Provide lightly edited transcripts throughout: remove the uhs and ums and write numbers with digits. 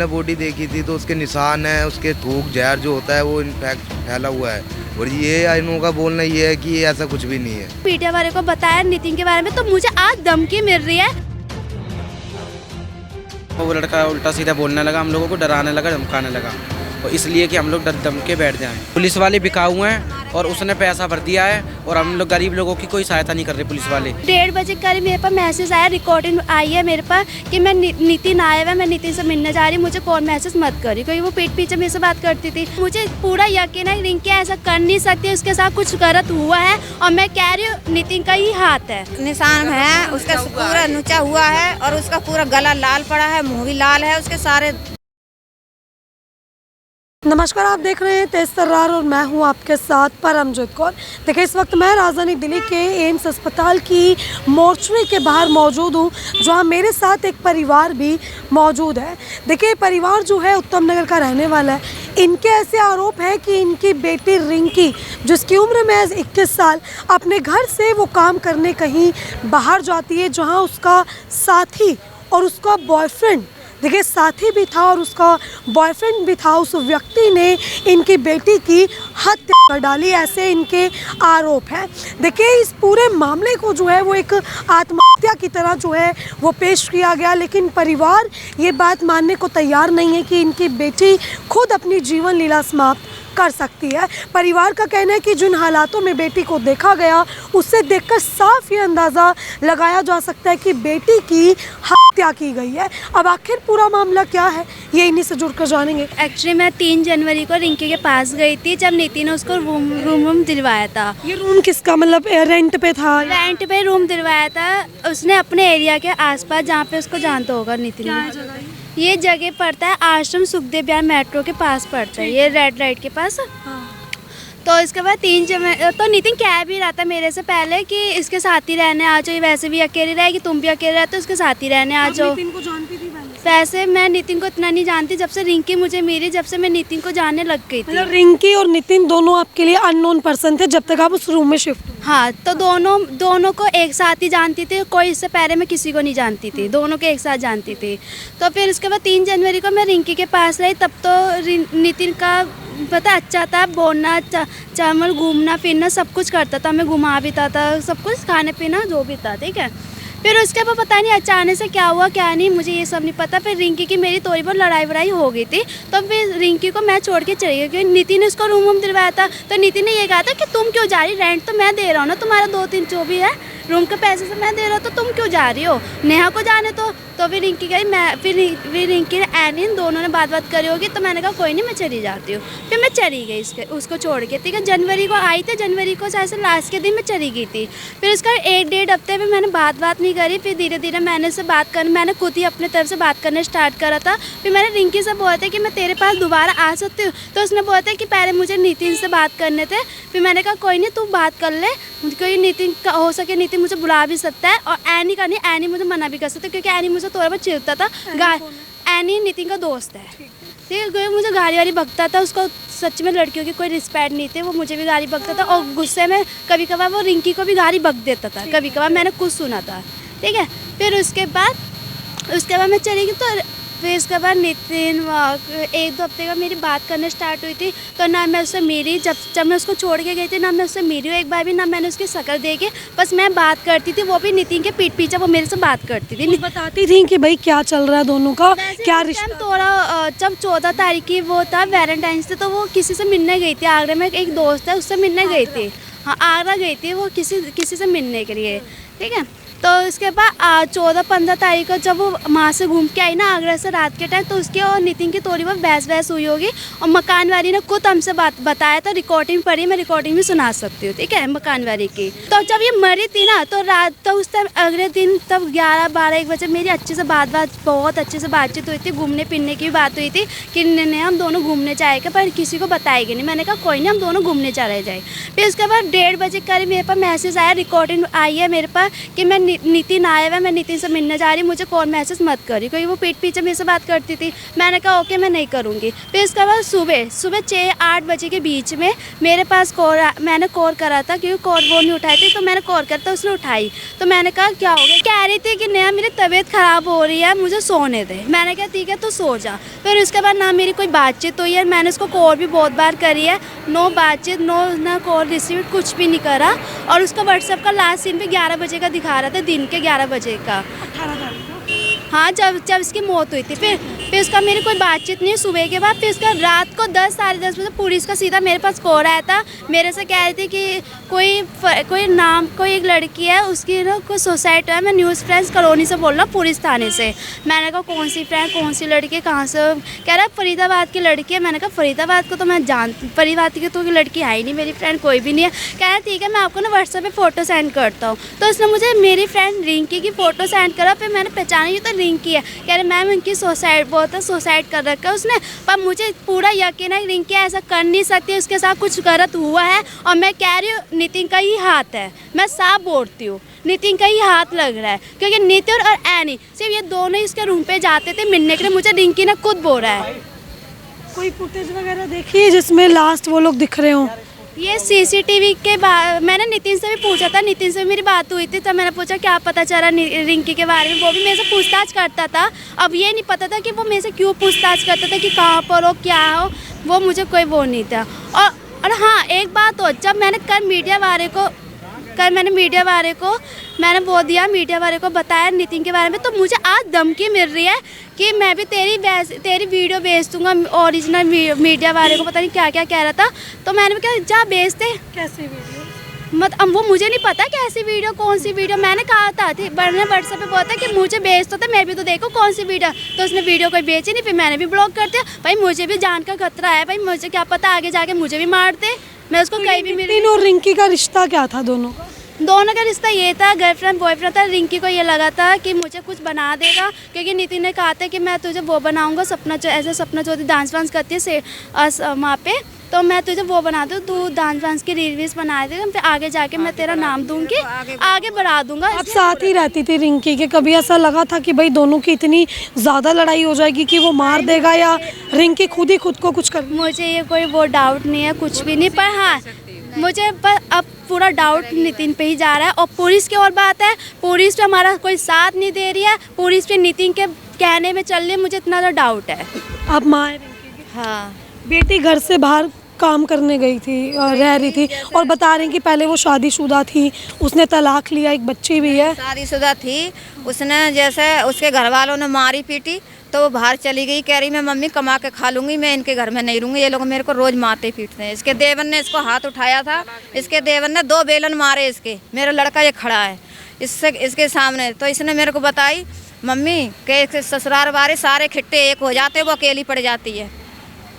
हमने बॉडी देखी थी तो उसके निशान है, उसके थूक जहर जो होता है वो इन्फेक्ट फैला हुआ है। और ये इनों का बोलना ये है कि ऐसा कुछ भी नहीं है। पीटीआई वाले को बताया नितिन के बारे में तो मुझे आज धमकी मिल रही है। वो लड़का उल्टा सीधा बोलने लगा, हम लोगों को डराने लगा, धमकाने लगा, और इसलिए कि हम लोग डर दम के बैठ जाएं। पुलिस वाले बिकाऊ हैं और उसने पैसा भर दिया है और हम लोग गरीब लोगों की कोई सहायता नहीं कर रहे पुलिस वाले। 1:30 बजे करीब मेरे पास मैसेज आया, रिकॉर्डिंग आई है मेरे पास कि मैं नितिन आया हुआ, मैं नितिन से मिलने जा रही हूँ, मुझे कॉल मैसेज मत करी, क्योंकि वो पीठ पीछे मेरे से बात करती थी। मुझे पूरा यकीन है रिंकी ऐसा कर नहीं सकती, उसके साथ कुछ गलत हुआ है और मैं कह रही हूँ नितिन का ही हाथ है। निशान है, उसका पूरा नुचा हुआ है और उसका पूरा गला लाल पड़ा है, मुँह भी लाल है, उसके सारे। नमस्कार, आप देख रहे हैं तेज तर्रार और मैं हूं आपके साथ परमजीत कौर। देखिए, इस वक्त मैं राजधानी दिल्ली के एम्स अस्पताल की मोर्चरी के बाहर मौजूद हूं, जहां मेरे साथ एक परिवार भी मौजूद है। देखिए, परिवार जो है उत्तम नगर का रहने वाला है। इनके ऐसे आरोप है कि इनकी बेटी रिंकी, जिसकी उम्र में 21 साल, अपने घर से वो काम करने कहीं बाहर जाती है, जहाँ उसका साथी और उसका बॉयफ्रेंड, देखिए साथी भी था और उसका बॉयफ्रेंड भी था, उस व्यक्ति ने इनकी बेटी की हत्या कर डाली, ऐसे इनके आरोप हैं। देखिए, इस पूरे मामले को जो है वो एक आत्महत्या की तरह जो है वो पेश किया गया, लेकिन परिवार ये बात मानने को तैयार नहीं है कि इनकी बेटी खुद अपनी जीवन लीला समाप्त कर सकती है। परिवार का कहना है कि जिन हालातों में बेटी को देखा गया, उससे देखकर साफ ये अंदाज़ा लगाया जा सकता है कि बेटी की हत्या की गई है। अब आखिर पूरा मामला क्या है, ये इन्हीं से जुड़कर जानेंगे। एक्चुअली मैं 3 जनवरी को रिंकी के पास गई थी, जब नितिन ने उसको रूम दिलवाया था। ये रूम किसका, मतलब रेंट पे था? रेंट पे रूम दिलवाया था उसने अपने एरिया के आसपास, जहाँ पे उसको जानता होगा नितिन। ये जगह पड़ता है आश्रम सुखदेव विहार मेट्रो के पास पड़ता है, ये रेड लाइट के पास। तो इसके बाद 3 जनवरी तो नितिन कह भी रहा था मेरे से पहले कि इसके साथ ही रहने आ जाओ, वैसे भी अकेली रहेगी, तुम भी अकेले रहते हो, इसके साथ ही रहने आ जाओ। नितिन को जानती थी पहले? वैसे मैं नितिन को इतना नहीं जानती, जब से रिंकी मुझे मिली, जब से मैं नितिन को जानने लग गई थी। मतलब रिंकी और नितिन दोनों आपके लिए अननोन पर्सन थे जब तक आप उस रूम में शिफ्ट हुए? हाँ, तो दोनों को एक साथ ही जानती थी, कोई इससे पहले मैं किसी को नहीं जानती थी, दोनों को एक साथ जानती थी। तो फिर उसके बाद 3 जनवरी को मैं रिंकी के पास रही, तब तो नितिन का पता अच्छा था, बोलना चावल, घूमना फिरना सब कुछ करता था, मैं घुमा भी था, सब कुछ खाने पीना जो भी था, ठीक है। फिर उसके बाद पता नहीं अचानक से क्या हुआ क्या नहीं, मुझे ये सब नहीं पता। फिर रिंकी की मेरी थोड़ी बहुत लड़ाई वड़ाई हो गई थी, तो फिर रिंकी को मैं छोड़ के चली गई, क्योंकि नितिन ने उसको रूम दिलवाया था। तो नितिन ने ये कहा था कि तुम क्यों जा रही, रेंट तो मैं दे रहा हूँ ना, तुम्हारा 2-3 जो भी है रूम के पैसे से मैं दे रहा हूँ, तो तुम क्यों जा रही हो, नेहा को जाने तो फिर रिंकी गई, मैं फिर रिंकी ने एनिन दोनों ने बात करी होगी, तो मैंने कहा कोई नहीं मैं चली जाती हूँ। फिर मैं चली गई उसको छोड़ के, ठीक है। जनवरी को आई थी, जनवरी को जैसे लास्ट के दिन मैं चली गई थी। फिर उसका 1-1.5 हफ्ते में मैंने बात नहीं करी, फिर धीरे धीरे मैंने उससे मैंने खुद ही अपने तरफ से बात करने स्टार्ट करा था। फिर मैंने रिंकी से बोला था कि मैं तेरे पास दोबारा आ सकती हूँ, तो उसने बोला था कि पहले मुझे नितिन से बात करने थे। फिर मैंने कहा कोई नहीं तू बात कर ले, कोई नितिन का हो सके, नितिन मुझे बुला भी सकता है, और एनी का नहीं, एनी मुझे मना भी कर सकता है, क्योंकि एनी मुझे थोड़ा बहुत चिढ़ता था। एनी नितिन का दोस्त है, ठीक है। मुझे गाली वाली बकता था, उसको सच में लड़कियों की कोई रिस्पेक्ट नहीं थी, वो मुझे भी गाली बकता था, और गुस्से में कभी कभार वो रिंकी को भी गाली बक देता था, कभी कभार मैंने कुछ सुना था, ठीक है। फिर उसके बाद मैं चली गई, तो फिर इसके बाद नितिन 1-2 हफ्ते का मेरी बात करने स्टार्ट हुई थी, तो ना मैं उससे मिली, जब मैं उसको छोड़ के गई थी ना मैं उससे मिली हूँ एक बार भी, ना मैंने उसकी शक्ल देखी, बस मैं बात करती थी, वो भी नितिन के पीठ पीछे वो मेरे से बात करती थी, बताती थी कि भाई क्या चल रहा है दोनों का, क्या रिश्ता। थोड़ा जब 14 तारीख की वो था वैलेंटाइंस डे, तो वो किसी से मिलने गई थी आगरा में, एक दोस्त है उससे मिलने गई थी। हाँ, आगरा गई थी वो किसी से मिलने के लिए, ठीक है। तो इसके बाद 14-15 तारीख को जब वो वहाँ से घूम के आई ना आगरा से रात के टाइम, तो उसके और नितिन की थोड़ी बहुत बहस हुई होगी, और मकान वाली ने खुद हमसे बताया था, रिकॉर्डिंग पड़ी, मैं रिकॉर्डिंग भी सुना सकती हूँ, ठीक है, मकान वाली की। तो जब ये मरी थी ना, तो रात तो उस टाइम अगले दिन तब 11-12-1 बजे मेरी अच्छे से बहुत अच्छे से बातचीत हुई थी, घूमने फिरने की भी बात हुई थी कि हम दोनों घूमने जाएंगे, पर किसी को बताएंगे नहीं। मैंने कहा कोई नहीं, हम दोनों घूमने चले जाए। फिर उसके बाद 1:30 बजे करीब मेरे पास मैसेज आया, रिकॉर्डिंग आई है मेरे पास कि मैं नितिन आया हुआ है, मैं नितिन से मिलने जा रही हूँ, मुझे कॉल मैसेज मत करी, क्योंकि वो पीठ पीछे मेरे से बात करती थी। मैंने कहा ओके मैं नहीं करूँगी। फिर उसके बाद सुबह 6-8 बजे के बीच में मेरे पास मैंने कॉल करा था, क्योंकि कॉल वो नहीं उठाई थी, तो मैंने कॉल करता उसने उठाई। तो मैंने कहा क्या हो गया, कह रही थी कि नया मेरी तबीयत ख़राब हो रही है, मुझे सोने दे। मैंने कहा ठीक है तो सो जा। फिर उसके बाद ना मेरी कोई बातचीत हुई है, मैंने उसको कॉल भी बहुत बार करी है, नो बातचीत, ना कॉल रिसीव, कुछ भी नहीं करा। और उसका व्हाट्सएप का लास्ट सीन भी 11 बजे का दिखा रहा था, दिन के 11 बजे का। हाँ, जब इसकी मौत हुई थी। फिर उसका मेरी कोई बातचीत नहीं सुबह के बाद। फिर उसका रात को 10-10:30 बजे पुलिस का सीधा मेरे पास कॉल आया था, मेरे से कह रही थी कि कोई एक लड़की है, उसकी ना कोई सुसाइड है। मैं न्यूज़ फ्रेंड्स कॉलोनी से बोल रहा हूँ, पुलिस थाने से। मैंने कहा कौन सी फ्रेंड, कौन सी लड़की, कहाँ से? कह रहा है फरीदाबाद की लड़की है। मैंने कहा फरीदाबाद को तो मैं जानती, फरीदाबाद की तो लड़की है ही नहीं, मेरी फ्रेंड कोई भी नहीं है। कह रहा है ठीक है मैं आपको ना व्हाट्सएप पे फ़ोटो सेंड करता हूँ। तो उसने मुझे मेरी फ्रेंड रिंकी की फ़ोटो सेंड करा। फिर मैंने पहचानी, ये तो रिंकी है। कह रहे मैम उनकी सुसाइड कर रखा है उसने, पर मुझे पूरा यकीन है रिंकी ऐसा कर नहीं सकती, उसके साथ कुछ गलत हुआ है। और मैं कह रही हूँ नितिन का ही हाथ है, मैं साफ बोलती हूँ, नितिन का ही हाथ लग रहा है। क्योंकि नितिन और एनी सिर्फ ये दोनों ही इसके रूम पे जाते थे मिलने के लिए, मुझे रिंकी ने खुद बोला है। कोई फुटेज वगैरह देखी है जिसमें लास्ट वो लोग दिख रहे हों? ये सीसीटीवी के बाद मैंने नितिन से भी पूछा था, नितिन से मेरी बात हुई थी, तब मैंने पूछा क्या पता चला रिंकी के बारे में। वो भी मेरे से पूछताछ करता था। अब ये नहीं पता था कि वो मेरे से क्यों पूछताछ करता था, कि कहाँ पर हो क्या हो, वो मुझे कोई वो नहीं था। और हाँ एक बात हो, जब मैंने कल मीडिया वाले को मैंने वो दिया, मीडिया वाले को बताया नितिन के बारे में, तो मुझे आज धमकी मिल रही है कि मैं भी तेरी वीडियो भेज दूँगा ओरिजिनल। मीडिया वाले को पता नहीं क्या क्या कह रहा था, तो मैंने भी कहा जा भेज दे। कैसे वीडियो? अब वो मुझे नहीं पता कैसी वीडियो, कौन सी वीडियो। मैंने कहा था मैंने व्हाट्सएप पे बोला था कि मुझे भेज तो मैं भी तो देखो कौन सी वीडियो। तो उसने वीडियो कोई भेजी नहीं, फिर मैंने भी ब्लॉक कर दिया। भाई मुझे भी जान का खतरा है, भाई मुझे क्या पता आगे जाके मुझे भी मार दे। मैं उसको कहीं भी नितिन और रिंकी का रिश्ता क्या था दोनों का रिश्ता ये था, गर्लफ्रेंड बॉयफ्रेंड था। रिंकी को ये लगा था कि मुझे कुछ बना देगा, क्योंकि नितिन ने कहा था कि मैं तुझे वो बनाऊंगा, ऐसे सपना चौधरी डांस वांस करती है वहाँ पे, तो मैं तुझे वो बना दूँ, तू डांस वांस की रील्स बना देगा, फिर आगे जाके मैं तेरा नाम दूंगी, आगे बढ़ा दूंगा। आप साथ ही रहती थी रिंकी के, कभी ऐसा लगा था कि भाई दोनों की इतनी ज़्यादा लड़ाई हो जाएगी कि वो मार देगा, या रिंकी खुद को कुछ कर? मुझे ये कोई वो डाउट नहीं है, कुछ भी नहीं। पर हाँ मुझे पर अब पूरा डाउट नितिन पे ही जा रहा है। और पुलिस की और बात है, पुलिस पे हमारा कोई साथ नहीं दे रही है, पुलिस पे नितिन के कहने में चल रही है, मुझे इतना ज़्यादा डाउट है। आप माँ हैं रिंकी की? हाँ, बेटी घर से बाहर काम करने गई थी और रह रही थी, और बता रही कि पहले वो शादीशुदा थी, उसने तलाक लिया, एक बच्ची भी है। शादीशुदा थी, उसने जैसे उसके घर वालों ने मारी पीटी, तो वो बाहर चली गई। कह रही मैं मम्मी कमा के खा लूँगी, मैं इनके घर में नहीं रहूँगी, ये लोग मेरे को रोज़ मारते पीटते हैं। इसके देवर ने इसको हाथ उठाया था, इसके देवर ने 2 बेलन मारे इसके। मेरा लड़का ये खड़ा है इसके सामने, तो इसने मेरे को बताई मम्मी के ससुराल वाले सारे खिट्टे एक हो जाते, वो अकेली पड़ जाती है।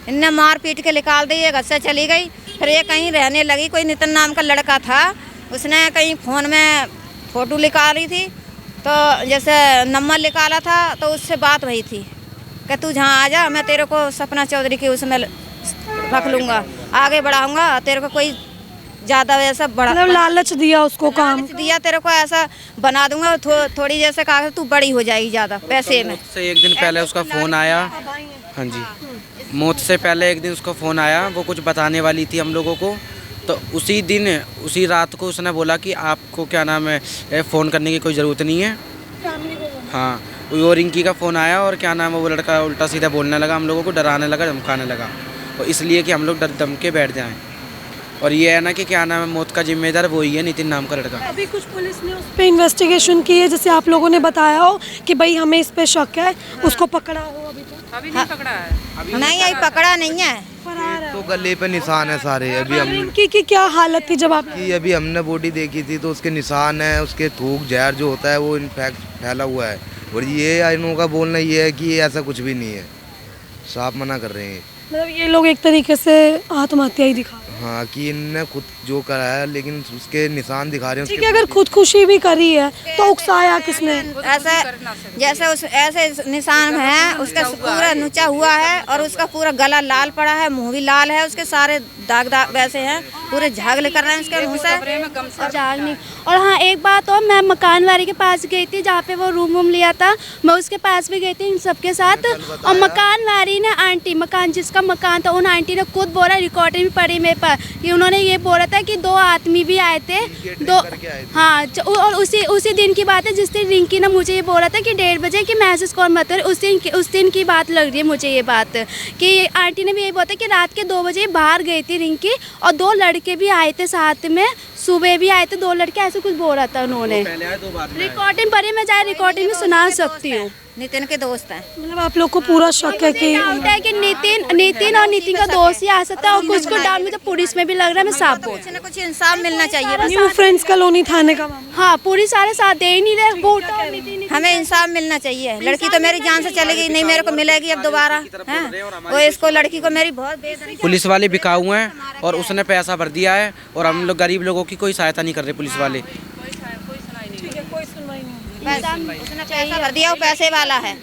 इनने मार पीट के निकाल दी, घर से चली गई। फिर ये कहीं रहने लगी, कोई नितिन नाम का लड़का था, उसने कहीं फ़ोन में फ़ोटो निकाली थी, तो जैसे नंबर निकाला था, तो उससे बात वही थी कि तू जहाँ आ जा, मैं तेरे को सपना चौधरी की उसमें रख लूँगा, आगे बढ़ाऊँगा, तेरे को कोई ज़्यादा वैसा बड़ा मतलब लालच दिया उसको, काम दिया, तेरे को ऐसा बना दूँगा, थोड़ी जैसे कहा तू बड़ी हो जाएगी ज़्यादा पैसे में। से एक दिन पहले उसका फ़ोन आया, हाँ जी, मौत से पहले एक दिन उसका फ़ोन आया, वो कुछ बताने वाली थी हम लोगों को। तो उसी रात को उसने बोला कि आपको क्या नाम है फ़ोन करने की कोई ज़रूरत नहीं है। हाँ, वो रिंकी का फ़ोन आया और क्या नाम है वो लड़का उल्टा सीधा बोलने लगा, हम लोगों को डराने लगा, धमकाने लगा, और इसलिए कि हम लोग डर दम के बैठ जाएँ। और ये है ना कि क्या नाम है मौत का जिम्मेदार वही है, नितिन नाम का लड़का। अभी कुछ पुलिस ने उस पर इन्वेस्टिगेशन की है, जैसे आप लोगों ने बताया हो कि भाई हमें इस पे शक है, उसको पकड़ा हो? अभी नहीं पकड़ा है, नहीं अभी पकड़ा नहीं है, तो गले पे निशान है सारे। अभी हम रिंकी की क्या हालत थी जब आप? अभी हमने बॉडी देखी थी, तो उसके निशान है, उसके थूक जहर जो होता है वो इन्फेक्ट फैला हुआ है। और ये आइनों का बोलना ये है कि ऐसा कुछ भी नहीं है, साफ मना कर रहे हैं। मतलब ये लोग एक तरीके से आत्महत्या ही दिखा, हाँ, कि इनने खुद जो करा है, लेकिन उसके निशान दिखा रहे हैं। ठीक है, अगर खुदकुशी भी करी है तो उकसाया किसने? ऐसे निशान है, उसका पूरा नुचा हुआ है, और उसका पूरा गला लाल पड़ा है, मुंह भी लाल है, उसके सारे दाग वैसे हैं, पूरे झागले कर रहे हैं उसके मुँह से। जाग नहीं। और हाँ एक बात और, मैं मकान वाले के पास गई थी जहाँ पे वो रूम लिया था, मैं उसके पास भी गई थी इन सबके साथ। और मकान वाली ने आंटी, मकान जिसका मकान था उन आंटी ने खुद बोला, रिकॉर्डिंग भी पड़ी मेरे पास, कि उन्होंने ये बोला था कि 2 आदमी भी आए थे, 2। हाँ और उसी दिन की बात है जिस दिन रिंकी ने मुझे ये बोला था कि 1:30 बजे कि मैसेज कॉल मत कर। उस दिन की बात लग रही है मुझे ये बात, कि आंटी ने भी यही बोला था कि रात के 2 बजे बाहर गई थी रिंकी, और 2 लड़के भी आए थे साथ में, सुबह भी आए थे 2 लड़के, ऐसे कुछ बोला था उन्होंने। रिकॉर्डिंग पर मैं चाहे रिकॉर्डिंग में सुना सकती हूँ। नितिन के दोस्त हैं। मतलब आप लोग को पूरा शक है कि नितिन और नितिन का दोस्त ही आ सकता है, और कुछ को डाउन में तो पुलिस में भी लग रहा है, मैं साफ बोल। कुछ न कुछ इंसाफ मिलना चाहिए। न्यू फ्रेंड्स कॉलोनी थाने का मामला। हाँ पुलिस सारे साथ दे ही नहीं रहे। हमें इंसाफ मिलना चाहिए। लड़की तो मेरी जान से चली गई, नहीं मेरे को मिलेगी अब दोबारा। वो इसको लड़की को मेरी बहुत बेइज्जती। पुलिस वाले बिकाऊ हैं और उसने पैसा भर दिया है, और हम लोग गरीब लोगों की कोई सहायता नहीं कर रहे पुलिस वाले। उसने पैसा भर दिया, वो पैसे वाला है।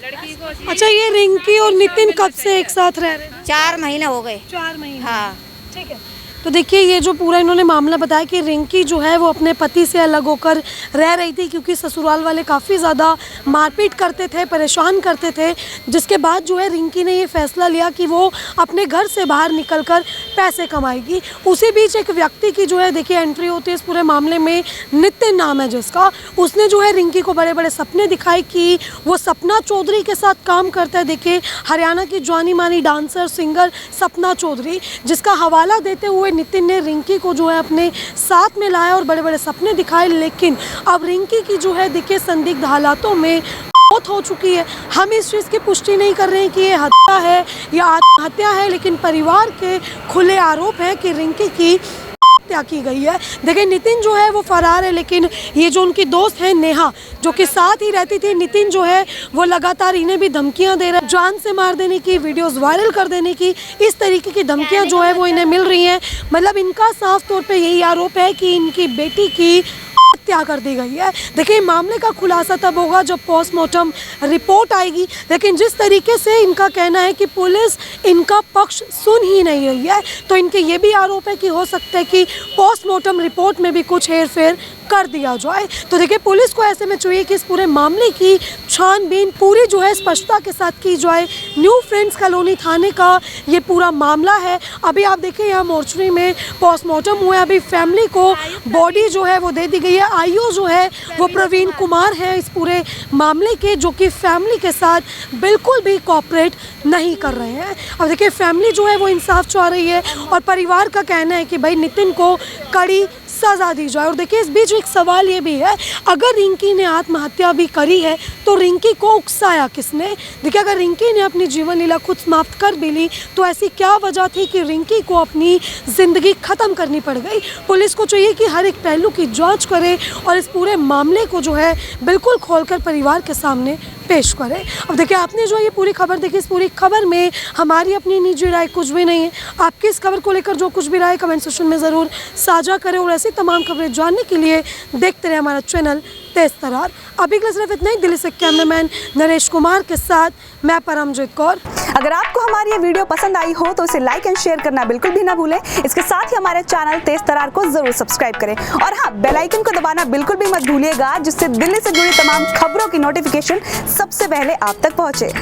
अच्छा ये रिंकी और नितिन कब से एक साथ रह रहे हैं? 4 महीने हो गए। 4 महीने। हाँ ठीक है। तो देखिए ये जो पूरा इन्होंने मामला बताया कि रिंकी जो है वो अपने पति से अलग होकर रह रही थी, क्योंकि ससुराल वाले काफ़ी ज़्यादा मारपीट करते थे, परेशान करते थे, जिसके बाद जो है रिंकी ने ये फैसला लिया कि वो अपने घर से बाहर निकलकर पैसे कमाएगी। उसी बीच एक व्यक्ति की जो है देखिए एंट्री होती है इस पूरे मामले में, नितिन नाम है जिसका, उसने जो है रिंकी को बड़े बड़े सपने दिखाए कि वो सपना चौधरी के साथ काम करता है। देखिए हरियाणा की जानी मानी डांसर सिंगर सपना चौधरी, जिसका हवाला देते हुए नितिन ने रिंकी को जो है अपने साथ में लाया और बड़े बड़े सपने दिखाए। लेकिन अब रिंकी की जो है देखिए संदिग्ध हालातों में मौत हो चुकी है। हम इस चीज़ की पुष्टि नहीं कर रहे हैं कि ये हत्या है या आत्महत्या है, लेकिन परिवार के खुले आरोप है कि रिंकी की हत्या की गई है। देखिए नितिन जो है वो फरार है, लेकिन ये जो उनकी दोस्त है नेहा जो कि साथ ही रहती थी, नितिन जो है वो लगातार इन्हें भी धमकियां दे रहा है, जान से मार देने की, वीडियोस वायरल कर देने की, इस तरीके की धमकियां जो है वो इन्हें मिल रही हैं। मतलब इनका साफ तौर पे यही आरोप है कि इनकी बेटी की हत्या कर दी गई है। देखिए मामले का खुलासा तब होगा जब पोस्टमार्टम रिपोर्ट आएगी, लेकिन जिस तरीके से इनका कहना है कि पुलिस इनका पक्ष सुन ही नहीं रही है, तो इनके ये भी आरोप है कि हो सकता है कि पोस्टमार्टम रिपोर्ट में भी कुछ हेरफेर कर दिया जाए। तो देखिए पुलिस को ऐसे में चाहिए कि इस पूरे मामले की छानबीन पूरी जो है स्पष्टता के साथ की जाए। न्यू फ्रेंड्स कॉलोनी थाने का ये पूरा मामला है। अभी आप देखिए यहाँ मोर्चरी में पोस्टमार्टम हुआ है, अभी फैमिली को बॉडी जो है वो दे दी गई है। आईओ जो है वो प्रवीण कुमार है इस पूरे मामले के, जो कि फैमिली के साथ बिल्कुल भी कोऑपरेट नहीं कर रहे हैं। अब देखिए फैमिली जो है वो इंसाफ चाह रही है, और परिवार का कहना है कि भाई नितिन को कड़ी सजा दी जाए। और देखिए इस बीच एक सवाल ये भी है, अगर रिंकी ने आत्महत्या भी करी है तो रिंकी को उकसाया किसने? देखिए अगर रिंकी ने अपनी जीवन लीला खुद समाप्त कर भी ली तो ऐसी क्या वजह थी कि रिंकी को अपनी ज़िंदगी ख़त्म करनी पड़ गई? पुलिस को चाहिए कि हर एक पहलू की जांच करे और इस पूरे मामले को जो है बिल्कुल खोलकर परिवार के सामने पेश करें। अब देखिए आपने जो ये पूरी खबर देखी, इस पूरी खबर में हमारी अपनी निजी राय कुछ भी नहीं है। आपकी इस खबर को लेकर जो कुछ भी राय कमेंट सेक्शन में ज़रूर साझा करें, और ऐसी तमाम खबरें जानने के लिए देखते रहे हमारा चैनल तेज तरार। अभी के लिए सिर्फ इतना ही। दिल्ली से कैमरामैन नरेश कुमार के साथ मैं परमजीत कौर। अगर आपको हमारी ये वीडियो पसंद आई हो तो इसे लाइक एंड शेयर करना बिल्कुल भी ना भूलें। इसके साथ ही हमारे चैनल तेज तरार को जरूर सब्सक्राइब करें, और हाँ बेल आइकन को दबाना बिल्कुल भी मत भूलिएगा, जिससे दिल्ली से जुड़ी तमाम खबरों की नोटिफिकेशन सबसे पहले आप तक पहुंचे।